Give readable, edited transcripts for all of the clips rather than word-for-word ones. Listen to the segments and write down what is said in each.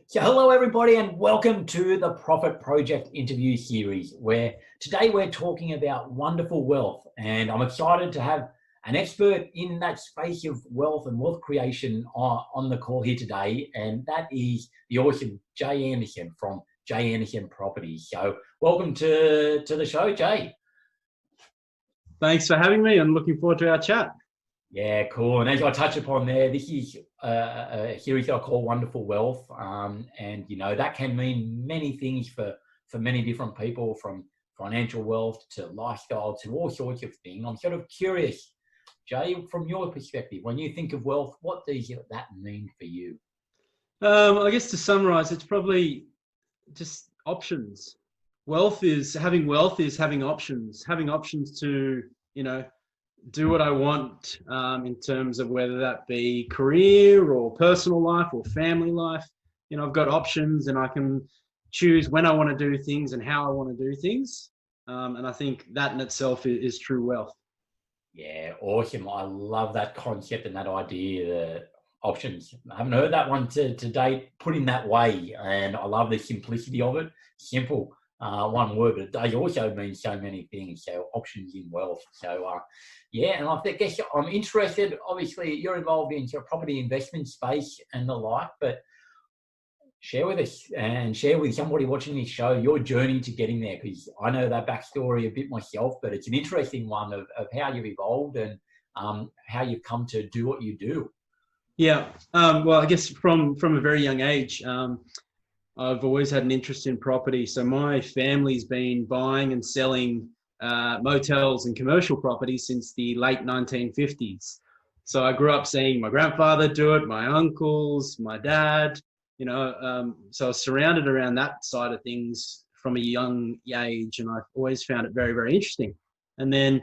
So hello everybody and welcome to the Profit Project interview series where today we're talking about wonderful wealth, and I'm excited to have an expert in that space of wealth and wealth creation on the call here today, and that is the awesome Jay Anderson from Jay Anderson Properties. So welcome to the show, Jay. Thanks for having me. I'm looking forward to our chat. Yeah, cool. And as I touched upon there, this is a series I call Wonderful Wealth. And, you know, that can mean many things for many different people, from financial wealth to lifestyle to all sorts of things. I'm sort of curious, Jay, from your perspective, when you think of wealth, what does that mean for you? I guess to summarize, it's probably just options. Wealth is having options, to, do what I want in terms of whether that be career or personal life or family life. I've got options and I can choose when I want to do things and how I want to do things. And I think that in itself is true wealth. Yeah, awesome. I love that concept and that idea, the options. I haven't heard that one to date put in that way. And I love the simplicity of it. Simple, one word, but it does also mean so many things. So options in wealth. So yeah, and I guess I'm interested, obviously you're involved in your property investment space and the like, but share with us and share with somebody watching this show your journey to getting there, because I know that backstory a bit myself, but it's an interesting one of how you've evolved and how you've come to do what you do. Yeah, well, I guess from a very young age, I've always had an interest in property. So my family's been buying and selling motels and commercial property since the late 1950s. So I grew up seeing my grandfather do it, my uncles, my dad, so I was surrounded around that side of things from a young age, and I've always found it very, very interesting. And then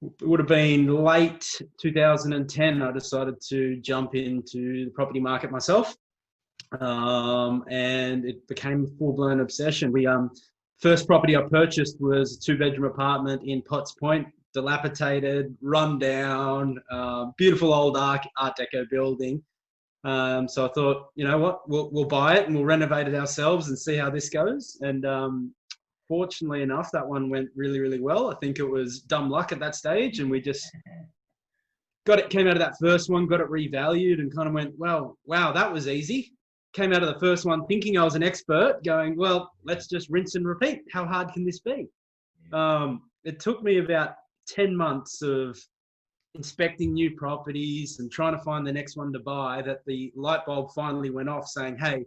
it would have been late 2010, I decided to jump into the property market myself. And it became a full-blown obsession. First property I purchased was a 2-bedroom apartment in Potts Point, dilapidated, run down, beautiful old Art Deco building. So I thought, you know what, we'll buy it and we'll renovate it ourselves and see how this goes. And fortunately enough, that one went really, really well. I think it was dumb luck at that stage, and we just came out of that first one, got it revalued, and kind of went, well, wow, that was easy. Came out of the first one thinking I was an expert, going, well, let's just rinse and repeat. How hard can this be? It took me about 10 months of inspecting new properties and trying to find the next one to buy that the light bulb finally went off, saying, hey,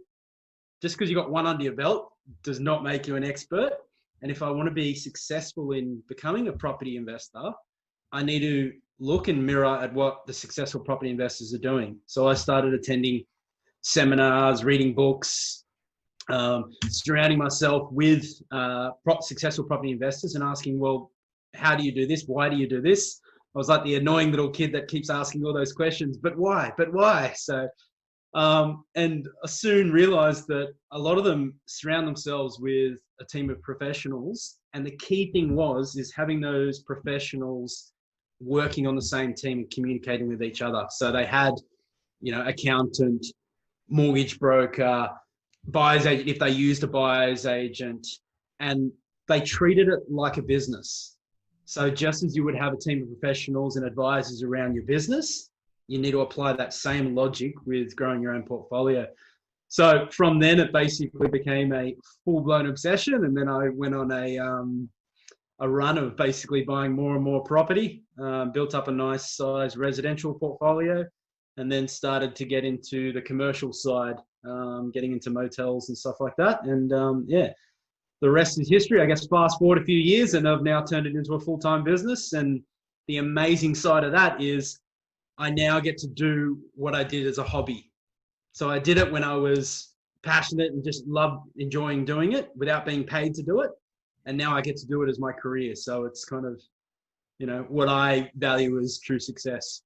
just because you got one under your belt does not make you an expert. And if I want to be successful in becoming a property investor, I need to look and mirror at what the successful property investors are doing. So I started attending seminars, reading books, surrounding myself with successful property investors and asking, well, how do you do this? Why do you do this? I was like the annoying little kid that keeps asking all those questions, but why? But why? So, and I soon realized that a lot of them surround themselves with a team of professionals. And the key thing is having those professionals working on the same team and communicating with each other. So they had, accountant, mortgage broker, buyer's agent, if they used a buyer's agent, and they treated it like a business. So just as you would have a team of professionals and advisors around your business, you need to apply that same logic with growing your own portfolio. So from then, it basically became a full-blown obsession. And then I went on a run of basically buying more and more property, built up a nice size residential portfolio, and then started to get into the commercial side, getting into motels and stuff like that. And the rest is history. I guess fast forward a few years and I've now turned it into a full-time business. And the amazing side of that is I now get to do what I did as a hobby. So I did it when I was passionate and just loved enjoying doing it without being paid to do it. And now I get to do it as my career. So it's kind of, what I value as true success.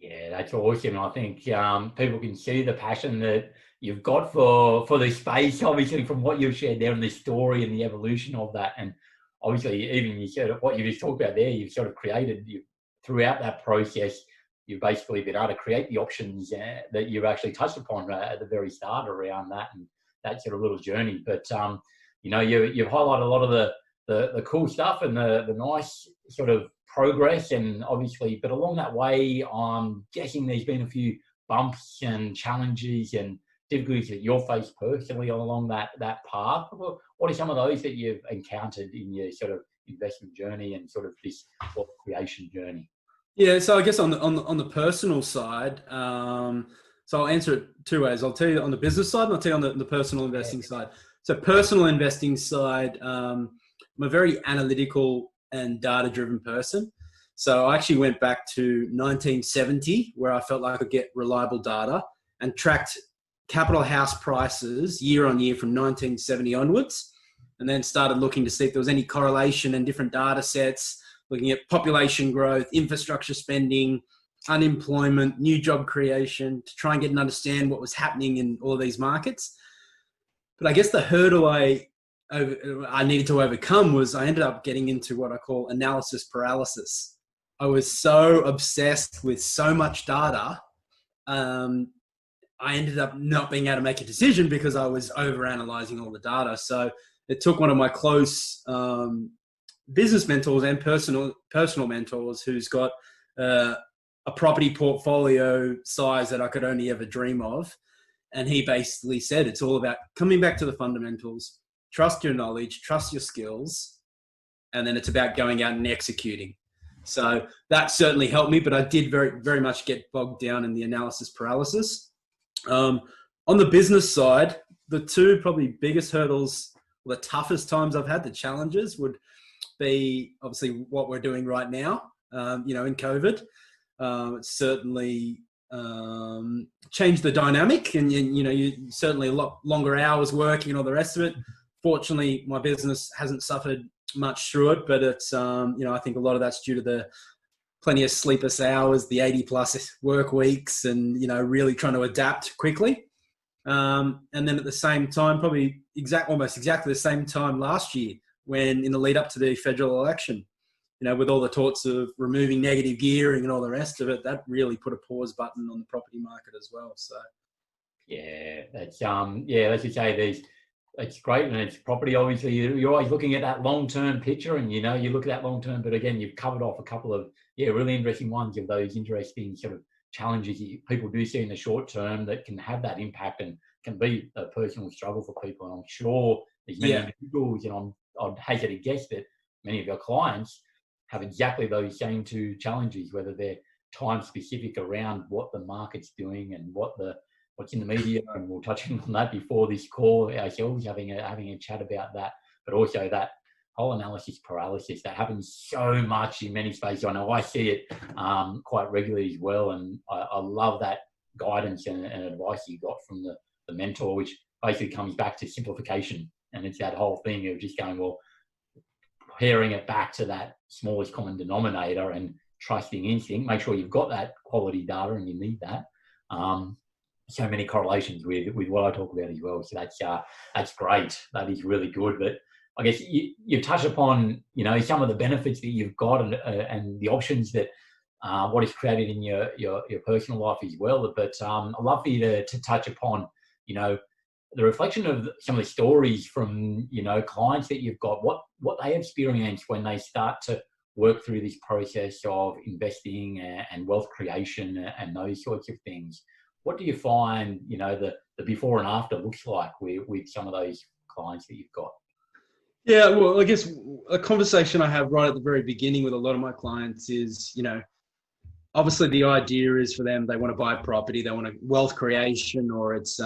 Yeah, that's awesome. I think people can see the passion that you've got for the space, obviously, from what you've shared there and the story and the evolution of that. And obviously, even what you just talked about there, you've sort of created throughout that process, you've basically been able to create the options that you've actually touched upon at the very start around that and that sort of little journey. But you've highlighted a lot of the cool stuff and the nice sort of progress, and obviously, but along that way, I'm guessing there's been a few bumps and challenges and difficulties that you've faced personally along that path. What are some of those that you've encountered in your sort of investment journey and sort of this wealth creation journey? Yeah, so I guess on the personal side, so I'll answer it two ways. I'll tell you on the business side, and I'll tell you on the personal investing side. So personal investing side, I'm a very analytical and data-driven person. So I actually went back to 1970, where I felt like I could get reliable data, and tracked capital house prices year on year from 1970 onwards, and then started looking to see if there was any correlation in different data sets, looking at population growth, infrastructure spending, unemployment, new job creation, to try and get and understand what was happening in all of these markets. But I guess the hurdle I needed to overcome was I ended up getting into what I call analysis paralysis. I was so obsessed with so much data, I ended up not being able to make a decision because I was overanalyzing all the data. So it took one of my close business mentors and personal mentors who's got a property portfolio size that I could only ever dream of. And he basically said, it's all about coming back to the fundamentals, trust your knowledge, trust your skills, and then it's about going out and executing. So that certainly helped me, but I did very, very much get bogged down in the analysis paralysis. On the business side, the two probably biggest hurdles, the toughest times I've had, the challenges would be obviously what we're doing right now, in COVID. It's certainly changed the dynamic, and you certainly a lot longer hours working and all the rest of it. Fortunately, my business hasn't suffered much through it, but it's I think a lot of that's due to the plenty of sleepless hours, the 80+ work weeks, and really trying to adapt quickly. And then at the same time, probably almost exactly the same time last year, when in the lead up to the federal election, with all the talks of removing negative gearing and all the rest of it, that really put a pause button on the property market as well. So, yeah, that's let's just say it's great, and it's property. Obviously, you're always looking at that long-term picture, and you look at that long-term. But again, you've covered off a couple of really interesting ones of those interesting sort of challenges people do see in the short term that can have that impact and can be a personal struggle for people. And I'm sure there's many individuals, I'd hazard to guess that many of your clients have exactly those same two challenges, whether they're time specific around what the market's doing and what's in the media, and we'll touch on that before this call ourselves, having a chat about that, but also that whole analysis paralysis that happens so much in many spaces. I know I see it quite regularly as well, and I love that guidance and advice you got from the mentor, which basically comes back to simplification, and it's that whole thing of just going, paring it back to that smallest common denominator and trusting instinct. Make sure you've got that quality data, and you need that. So many correlations with what I talk about as well. So that's great. That is really good. But I guess you touch upon some of the benefits that you've got and the options that what is created in your personal life as well. But I'd love for you to touch upon the reflection of some of the stories from clients that you've got, what they experience when they start to work through this process of investing and wealth creation and those sorts of things. What do you find the before and after looks like with some of those clients that you've got? Yeah, well, I guess a conversation I have right at the very beginning with a lot of my clients is, obviously the idea is for them, they want to buy a property, they want a wealth creation, or it's,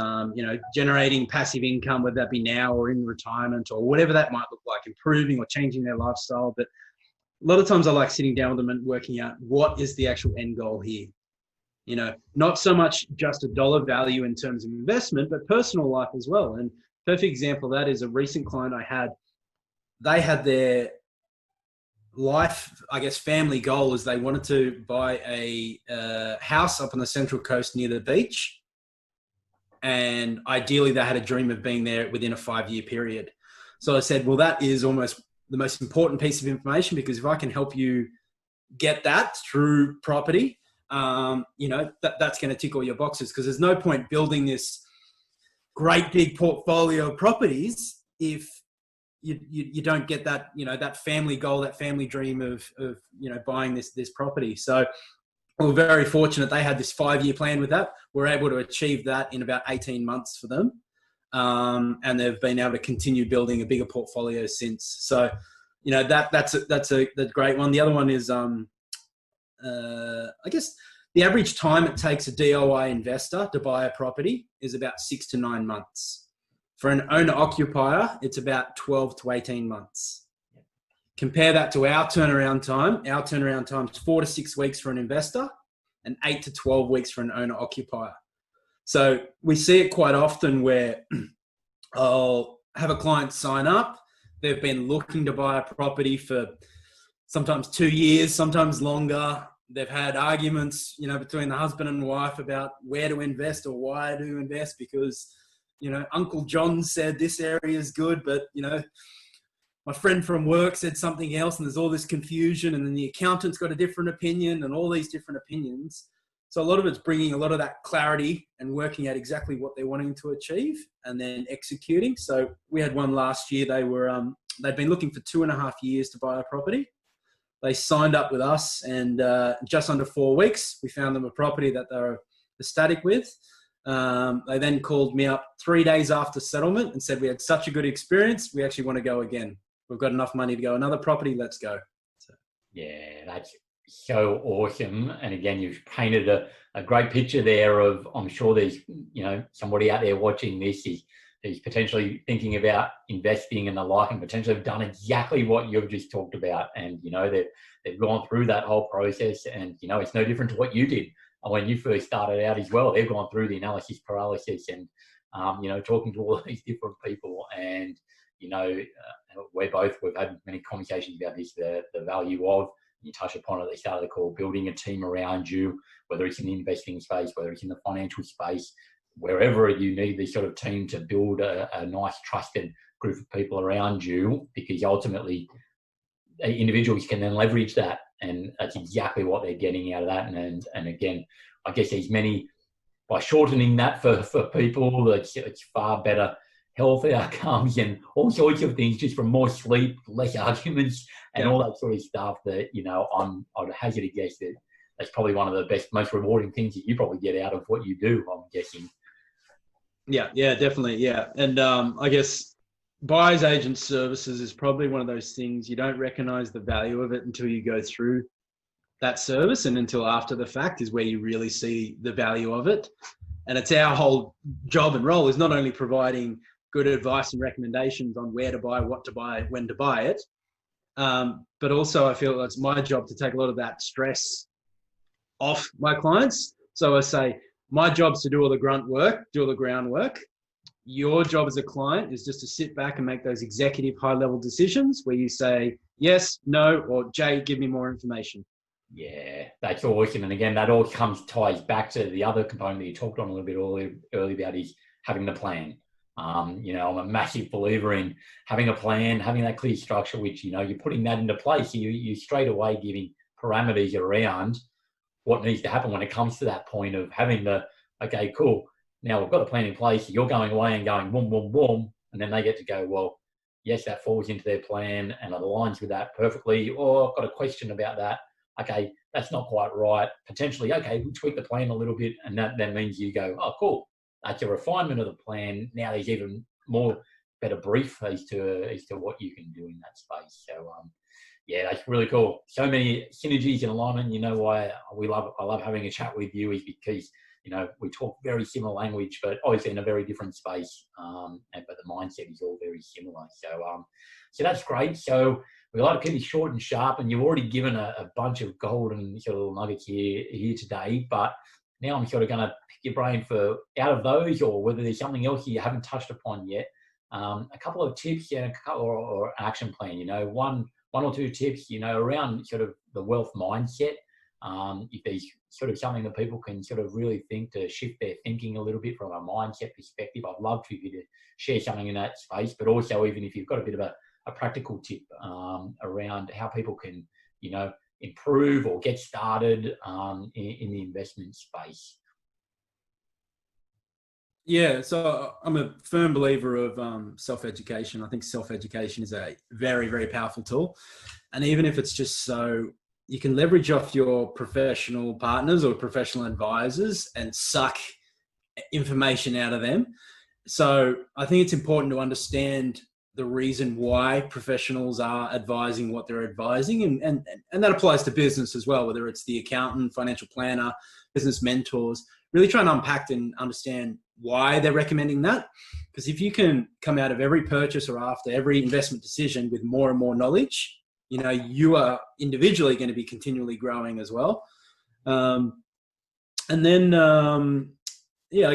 generating passive income, whether that be now or in retirement or whatever that might look like, improving or changing their lifestyle. But a lot of times I like sitting down with them and working out what is the actual end goal here. Not so much just a dollar value in terms of investment, but personal life as well. And perfect example of that is a recent client I had. They had their life, family goal is they wanted to buy a house up on the Central Coast near the beach. And ideally they had a dream of being there within a 5-year period. So I said, well, that is almost the most important piece of information, because if I can help you get that through property, that's going to tick all your boxes, because there's no point building this great big portfolio of properties if you don't get that, that family goal, that family dream of buying this property. So we were very fortunate. They had this 5-year plan with that. We're able to achieve that in about 18 months for them. And they've been able to continue building a bigger portfolio since. So, that's a great one. The other one is, I guess the average time it takes a DIY investor to buy a property is about 6 to 9 months. For an owner-occupier, it's about 12 to 18 months. Compare that to our turnaround time. Our turnaround time is 4 to 6 weeks for an investor and 8 to 12 weeks for an owner-occupier. So we see it quite often where I'll have a client sign up. They've been looking to buy a property for sometimes 2 years, sometimes longer. They've had arguments, between the husband and wife about where to invest or why to invest, because, Uncle John said this area is good, but, my friend from work said something else, and there's all this confusion, and then the accountant's got a different opinion and all these different opinions. So a lot of it's bringing a lot of that clarity and working out exactly what they're wanting to achieve and then executing. So we had one last year. They'd been looking for 2.5 years to buy a property. They signed up with us, and just under 4 weeks, we found them a property that they were ecstatic with. They then called me up 3 days after settlement and said, we had such a good experience, we actually want to go again. We've got enough money to go another property, let's go. So. Yeah, that's so awesome. And again, you've painted a great picture there of, I'm sure there's, somebody out there watching this is potentially thinking about investing and the like, and potentially have done exactly what you've just talked about. And, they've gone through that whole process, and, it's no different to what you did when you first started out as well. They've gone through the analysis paralysis and, talking to all these different people. And, we've had many conversations about this, the value of, you touch upon it at the start of the call, building a team around you, whether it's in the investing space, whether it's in the financial space, wherever you need this sort of team to build a nice trusted group of people around you, because ultimately individuals can then leverage that, and that's exactly what they're getting out of that. And again, I guess there's many, by shortening that for people, it's far better health outcomes and all sorts of things, just from more sleep, less arguments, and all that sort of stuff that, I'd hazard a guess that that's probably one of the best, most rewarding things that you probably get out of what you do, I'm guessing. Yeah, definitely. Yeah. And I guess buyer's agent services is probably one of those things you don't recognize the value of it until you go through that service, and until after the fact is where you really see the value of it. And it's our whole job and role is not only providing good advice and recommendations on where to buy, what to buy, when to buy it, but also I feel it's my job to take a lot of that stress off my clients. So I say, my job's to do all the grunt work, do all the groundwork. Your job as a client is just to sit back and make those executive high-level decisions where you say, yes, no, or Jay, give me more information. Yeah, that's awesome. And again, that all ties back to the other component that you talked on a little bit earlier about, is having the plan. I'm a massive believer in having a plan, having that clear structure, which, you're putting that into place. You straight away giving parameters around what needs to happen when it comes to that point of having okay, cool. Now we've got a plan in place. You're going away and going boom, boom, boom. And then they get to go, well, yes, that falls into their plan and it aligns with that perfectly. Or I've got a question about that. Okay, that's not quite right. Potentially, okay, we'll tweak the plan a little bit. And that then means you go, oh, cool. That's a refinement of the plan. Now there's even more better brief as to what you can do in that space. So, yeah, that's really cool. So many synergies and alignment. Why I love having a chat with you is because, we talk very similar language, but obviously in a very different space. But the mindset is all very similar. So that's great. So we like to keep it short and sharp, and you've already given a bunch of golden sort of nuggets here today. But now I'm sort of going to pick your brain for out of those, or whether there's something else you haven't touched upon yet. A couple of tips and or action plan. One or two tips. Around sort of the wealth mindset. If there's sort of something that people can sort of really think to shift their thinking a little bit from a mindset perspective, I'd love for you to share something in that space. But also, even if you've got a bit of a practical tip around how people can, improve or get started in the investment space? Yeah, so I'm a firm believer of self-education. I think self-education is a very, very powerful tool. And even if it's just so you can leverage off your professional partners or professional advisors and suck information out of them. So I think it's important to understand the reason why professionals are advising what they're advising. And that applies to business as well, whether it's the accountant, financial planner, business mentors, really try and unpack and understand why they're recommending that. Because if you can come out of every purchase or after every investment decision with more and more knowledge, you are individually going to be continually growing as well. I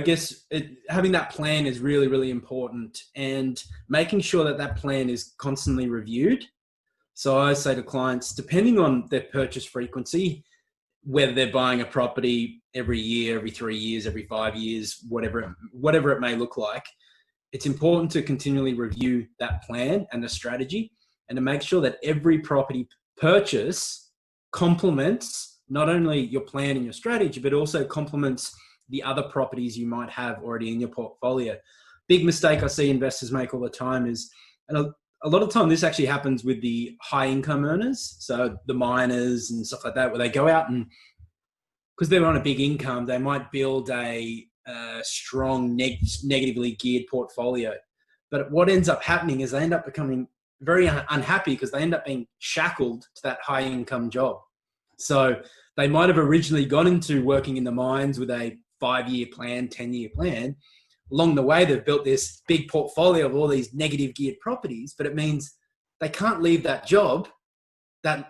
guess having that plan is really, really important, and making sure that that plan is constantly reviewed. So I say to clients, depending on their purchase frequency, whether they're buying a property every year, every 3 years, every 5 years, whatever it may look like, it's important to continually review that plan and the strategy, and to make sure that every property purchase complements not only your plan and your strategy, but also complements the other properties you might have already in your portfolio. Big mistake I see investors make all the time is, and a lot of time this actually happens with the high income earners, so the miners and stuff like that, where they go out and, because they're on a big income, they might build a strong negatively geared portfolio. But what ends up happening is they end up becoming very unhappy because they end up being shackled to that high income job. So they might have originally gone into working in the mines with a 5-year plan, 10-year plan. Along the way, they've built this big portfolio of all these negative geared properties, but it means they can't leave that job, that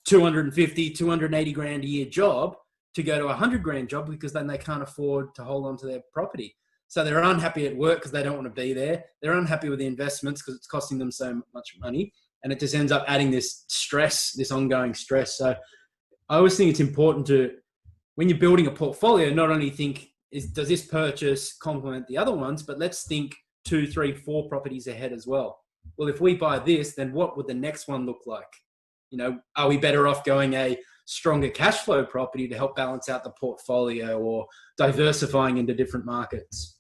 250, 280 grand a year job, to go to a 100 grand job, because then they can't afford to hold on to their property. So they're unhappy at work because they don't want to be there. They're unhappy with the investments because it's costing them so much money. And it just ends up adding this stress, this ongoing stress. So I always think it's important to, when you're building a portfolio, not only think, does this purchase complement the other ones, but let's think 2, 3, 4 properties ahead as well. Well, if we buy this, then what would the next one look like? Are we better off going a stronger cash flow property to help balance out the portfolio, or diversifying into different markets?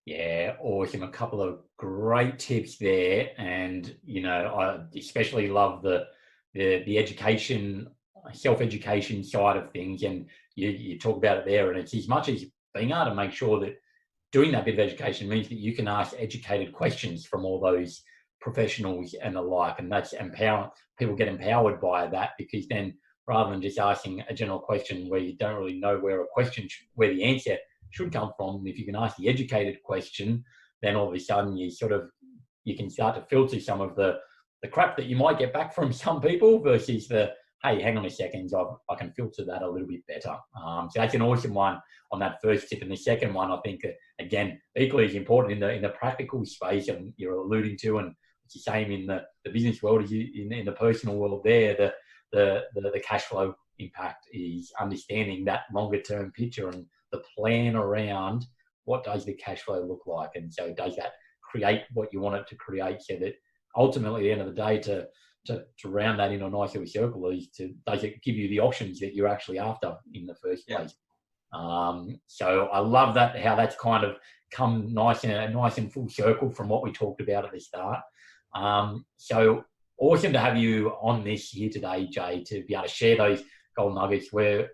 Yeah, awesome. A couple of great tips there. And, I especially love the education, self-education side of things. And you talk about it there, and it's as much as being able to make sure that doing that bit of education means that you can ask educated questions from all those professionals and the like. And that's empowering. People get empowered by that, because then, rather than just asking a general question where you don't really know where the answer should come from, if you can ask the educated question, then all of a sudden you can start to filter some of the crap that you might get back from some people, versus the, hey, hang on a second, I can filter that a little bit better. So that's an awesome one on that first tip. And the second one, I think, again, equally as important in the practical space, and you're alluding to, and it's the same in the business world as in the personal world there, the cash flow impact is understanding that longer term picture and the plan around what does the cash flow look like. And so does that create what you want it to create, so that ultimately at the end of the day, to round that in a nice little circle, does it give you the options that you're actually after in the first place? So I love that, how that's kind of come nice and full circle from what we talked about at the start. So awesome to have you on this here today, Jay, to be able to share those gold nuggets where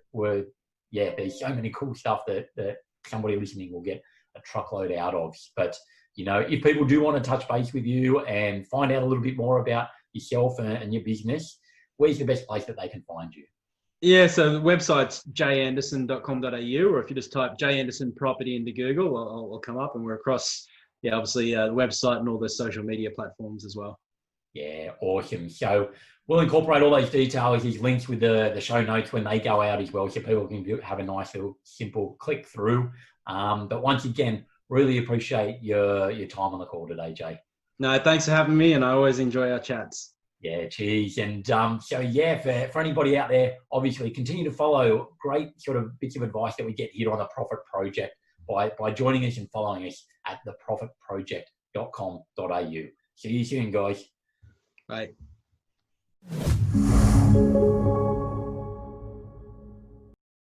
there's so many cool stuff that somebody listening will get a truckload out of. But, if people do want to touch base with you and find out a little bit more about yourself and your business, where's the best place that they can find you? Yeah, so the website's janderson.com.au, or if you just type J Anderson Property into Google, I'll come up, and we're across, obviously the website and all the social media platforms as well. Yeah, awesome. So we'll incorporate all those details, these links with the show notes when they go out as well, so people can have a nice little simple click through. But once again, really appreciate your time on the call today, Jay. No, thanks for having me, and I always enjoy our chats. Yeah, cheers. And for anybody out there, obviously continue to follow great sort of bits of advice that we get here on The Profit Project by joining us and following us at theprofitproject.com.au. See you soon, guys. Bye.